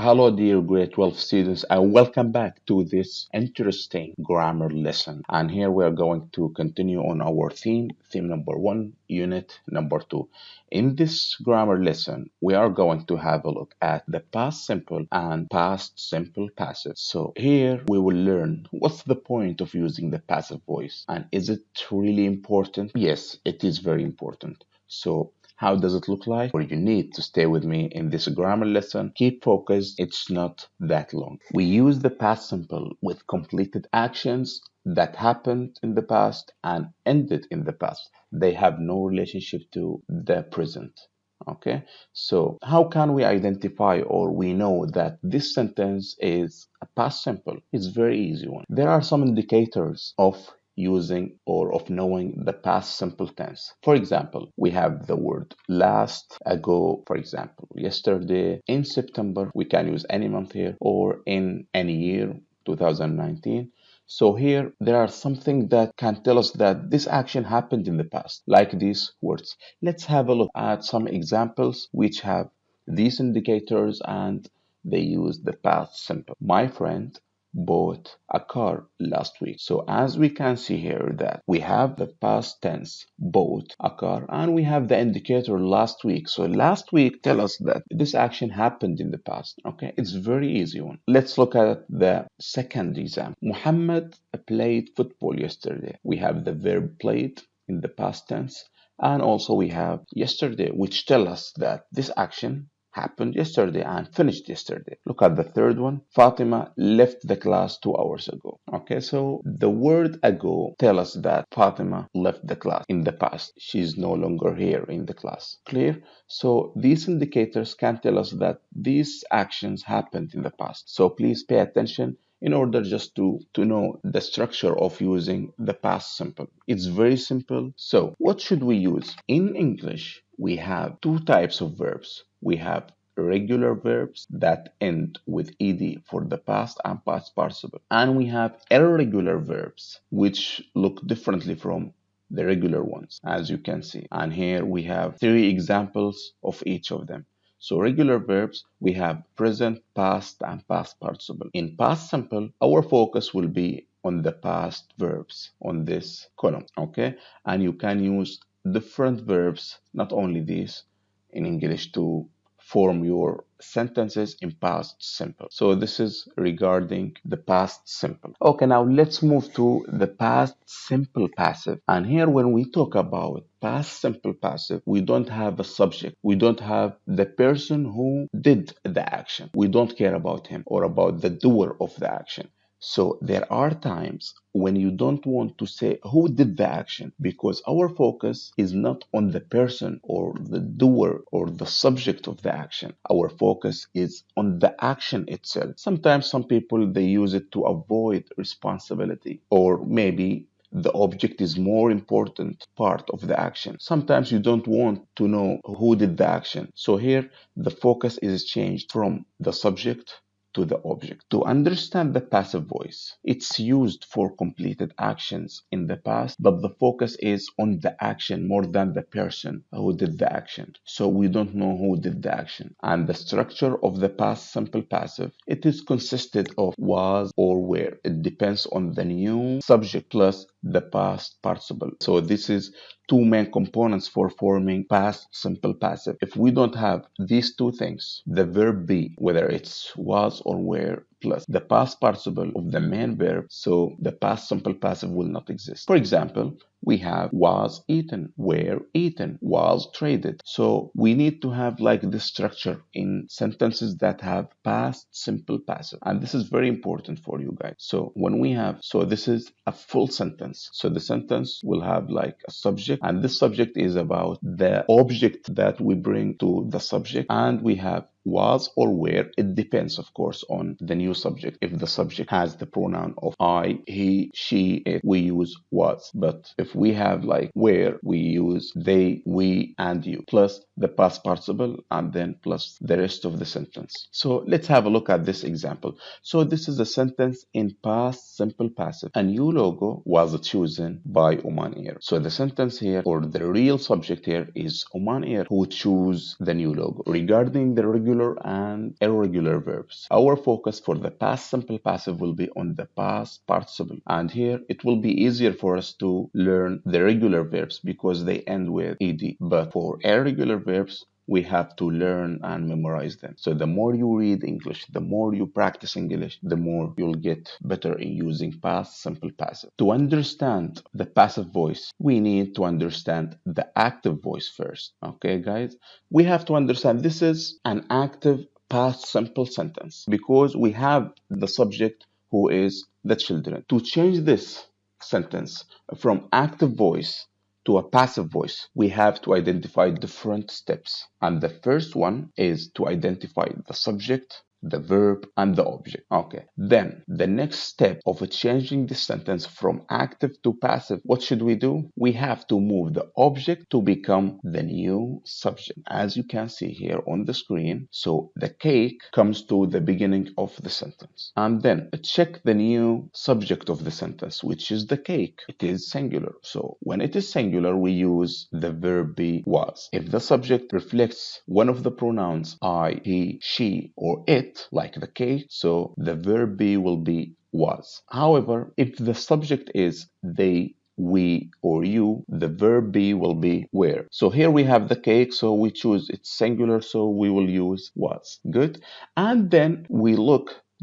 Hello, dear grade 12 students, and welcome back to this interesting grammar lesson. And here we are going to continue on our theme number 1, unit number 2. In this grammar lesson, we are going to have a look at the past simple and past simple passive. So here we will learn what's the point of using the passive voice, and is it really important? Yes, it is very important. So how does it look like? Or you need to stay with me in this grammar lesson. Keep focused, it's not that long. We use the past simple with completed actions that happened in the past and ended in the past. They have no relationship to the present. Okay, so how can we identify or we know that this sentence is a past simple? It's very easy one. There are some indicators of using or of knowing the past simple tense. For example, we have the word last, ago, for example, yesterday, in September. We can use any month here, or in any year, 2019. So here there are something that can tell us that this action happened in the past, like these words. Let's have a look at some examples which have these indicators and they use the past simple. My friend bought a car last week. So as we can see here that we have the past tense bought a car and we have the indicator last week. So last week tell us that this action happened in the past. Okay, it's very easy one. Let's look at the second example. Muhammad played football yesterday. We have the verb played in the past tense, and also we have yesterday, which tell us that this action happened yesterday and finished yesterday. Look at the third one. Fatima left the class 2 hours ago. Okay, so the word ago tell us that Fatima left the class in the past. She's no longer here in the class. Clear? So these indicators can tell us that these actions happened in the past. So please pay attention in order just to know the structure of using the past simple. It's very simple. So what should we use? In English, we have two types of verbs. We have regular verbs that end with ed for the past and past participle. And we have irregular verbs, which look differently from the regular ones, as you can see. And here we have 3 examples of each of them. So regular verbs, we have present, past, and past participle. In past simple, our focus will be on the past verbs on this column, okay? And you can use different verbs, not only these, in English to form your sentences in past simple. So this is regarding the past simple. Okay, now let's move to the past simple passive. And here when we talk about past simple passive, we don't have a subject. We don't have the person who did the action. We don't care about him or about the doer of the action. So there are times when you don't want to say who did the action because our focus is not on the person or the doer or the subject of the action. Our focus is on the action itself. Sometimes some people, they use it to avoid responsibility, or maybe the object is more important part of the action. Sometimes you don't want to know who did the action. So here the focus is changed from the subject to the object. To understand the passive voice, it's used for completed actions in the past, but the focus is on the action more than the person who did the action. So we don't know who did the action. And the structure of the past simple passive, it is consisted of was or were. It depends on the new subject plus the past participle. So this is 2 main components for forming past simple passive. If we don't have these 2 things, the verb be, whether it's was or were, plus the past participle of the main verb, so the past simple passive will not exist. For example, we have was eaten, were eaten, was traded. So we need to have like this structure in sentences that have past simple passive. And this is very important for you guys. So when we have, so this is a full sentence. So the sentence will have like a subject, and this subject is about the object that we bring to the subject. And we have was or were. It depends, of course, on the new subject. If the subject has the pronoun of I, he, she, it, we use was. But if we have like where, we use they, we, and you, plus the past participle, and then plus the rest of the sentence. So let's have a look at this example. So this is a sentence in past simple passive. A new logo was chosen by Oman Air. So the sentence here, or the real subject here, is Oman Air who choose the new logo. Regarding the regular regular and irregular verbs. Our focus for the past simple passive will be on the past participle. And here it will be easier for us to learn the regular verbs because they end with ed. But for irregular verbs, we have to learn and memorize them. So the more you read English, the more you practice English, the more you'll get better in using past simple passive. To understand the passive voice, we need to understand the active voice first. Okay, guys? We have to understand this is an active past simple sentence because we have the subject who is the children. To change this sentence from active voice to a passive voice, we have to identify different steps. And the first one is to identify the subject, the verb, and the object. Okay. Then the next step of changing this sentence from active to passive, what should we do? We have to move the object to become the new subject, as you can see here on the screen. So the cake comes to the beginning of the sentence. And then check the new subject of the sentence, which is the cake. It is singular. So when it is singular, we use the verb be, was. If the subject reflects one of the pronouns I, he, she, or it, like the cake, so the verb be will be was. However, if the subject is they, we, or you, the verb be will be were. So here we have the cake, so we choose it's singular, so we will use was. Good. And then we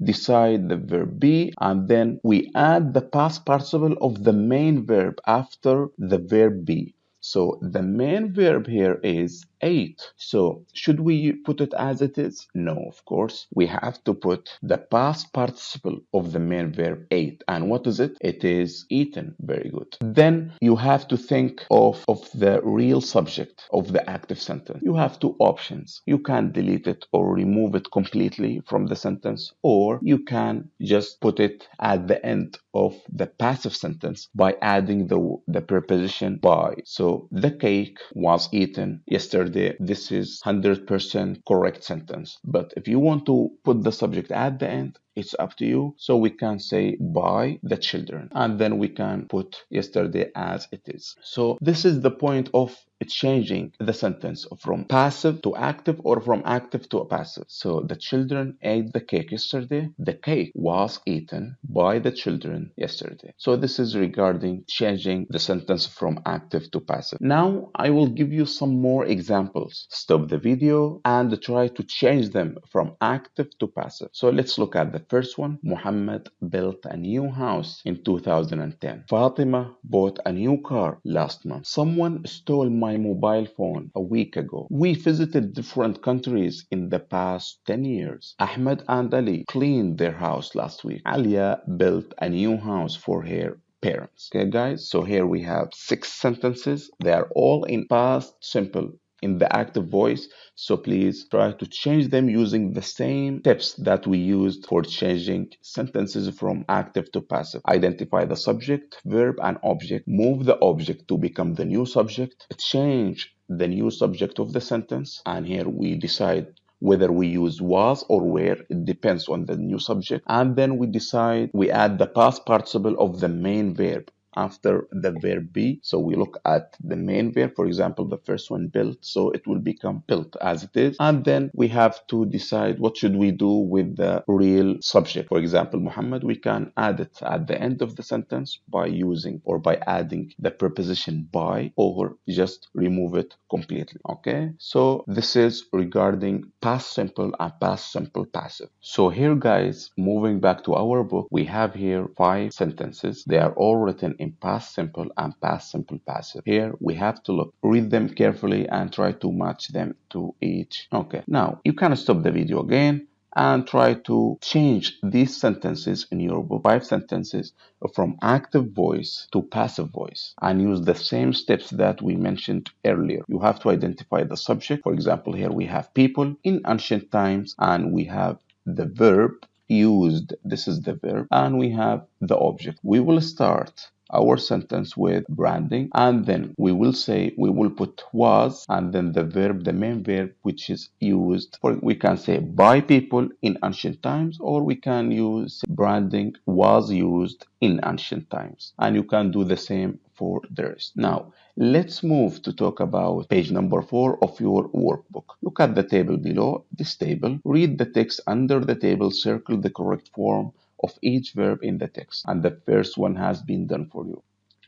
decide the verb be, and then we add the past participle of the main verb after the verb be. So the main verb here is ate. So should we put it as it is? No, of course. We have to put the past participle of the main verb ate. And what is it? It is eaten. Very good. Then you have to think of the real subject of the active sentence. You have two options. You can delete it or remove it completely from the sentence, or you can just put it at the end of the passive sentence by adding the preposition by. So the cake was eaten yesterday. This is 100% correct sentence. But if you want to put the subject at the end, it's up to you. So we can say by the children, and then we can put yesterday as it is. So this is the point of changing the sentence from passive to active or from active to passive. So the children ate the cake yesterday. The cake was eaten by the children yesterday. So this is regarding changing the sentence from active to passive. Now I will give you some more examples. Stop the video and try to change them from active to passive. So let's look at the first one. Muhammad built a new house in 2010. Fatima bought a new car last month. Someone stole my mobile phone a week ago. We visited different countries in the past 10 years. Ahmed and Ali cleaned their house last week. Alia built a new house for her parents. Okay, guys, so here we have 6 sentences. They are all in past simple in the active voice, so please try to change them using the same tips that we used for changing sentences from active to passive. Identify the subject, verb, and object. Move the object to become the new subject. Change the new subject of the sentence, and here we decide whether we use was or were. It depends on the new subject. And then we add the past participle of the main verb after the verb be. So we look at the main verb, for example, the first one built, so it will become built as it is. And then we have to decide what should we do with the real subject. For example, Muhammad, we can add it at the end of the sentence by using or by adding the preposition by, or just remove it completely. Okay, so this is regarding past simple and past simple passive. So here, guys, moving back to our book, we have here 5 sentences. They are all written in past simple and past simple passive. Here we have to read them carefully and try to match them to each. Okay, now you can stop the video again and try to change these sentences in your book, 5 sentences, from active voice to passive voice, and use the same steps that we mentioned earlier. You have to identify the subject. For example, here we have people in ancient times, and we have the verb used. This is the verb, and we have the object. We will start our sentence with branding, and then we will put was, and then the verb, the main verb, which is used for, we can say by people in ancient times, or we can use branding was used in ancient times, and you can do the same for the rest. Now let's move to talk about page number 4 of your workbook. Look at the table below. This table, read the text under the table, circle the correct form of each verb in the text, and the first one has been done for you.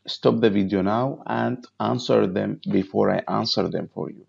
Stop the video now and answer them before I answer them for you.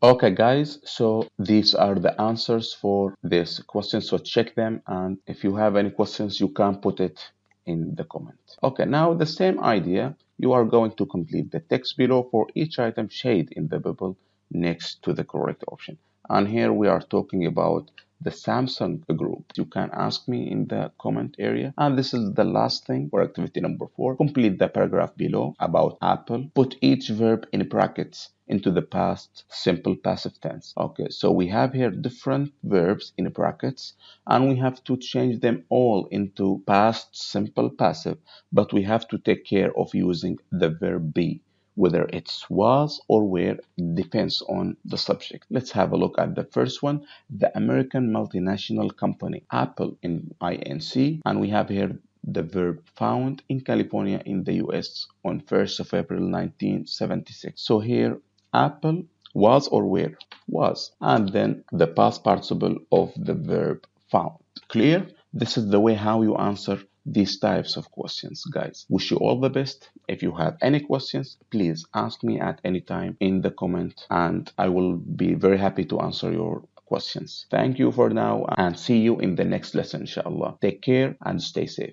Okay guys, so these are the answers for this question, so check them, and if you have any questions you can put it in the comment. Okay, now the same idea, you are going to complete the text below for each item, shade in the bubble next to the correct option. And here we are talking about the Samsung group. You can ask me in the comment area. And this is the last thing for activity number 4. Complete the paragraph below about Apple. Put each verb in brackets into the past simple passive tense. Okay, so we have here different verbs in brackets, and we have to change them all into past simple passive, but we have to take care of using the verb be, whether it's was or were, depends on the subject. Let's have a look at the first one, the American multinational company, Apple in INC, and we have here the verb found in California in the US on 1st of April 1976. So here Apple was or were, was, and then the past participle of the verb found. Clear? This is the way how you answer these types of questions, guys. Wish you all the best. If you have any questions, please ask me at any time in the comment, and I will be very happy to answer your questions. Thank you for now, and see you in the next lesson, inshallah. Take care and stay safe.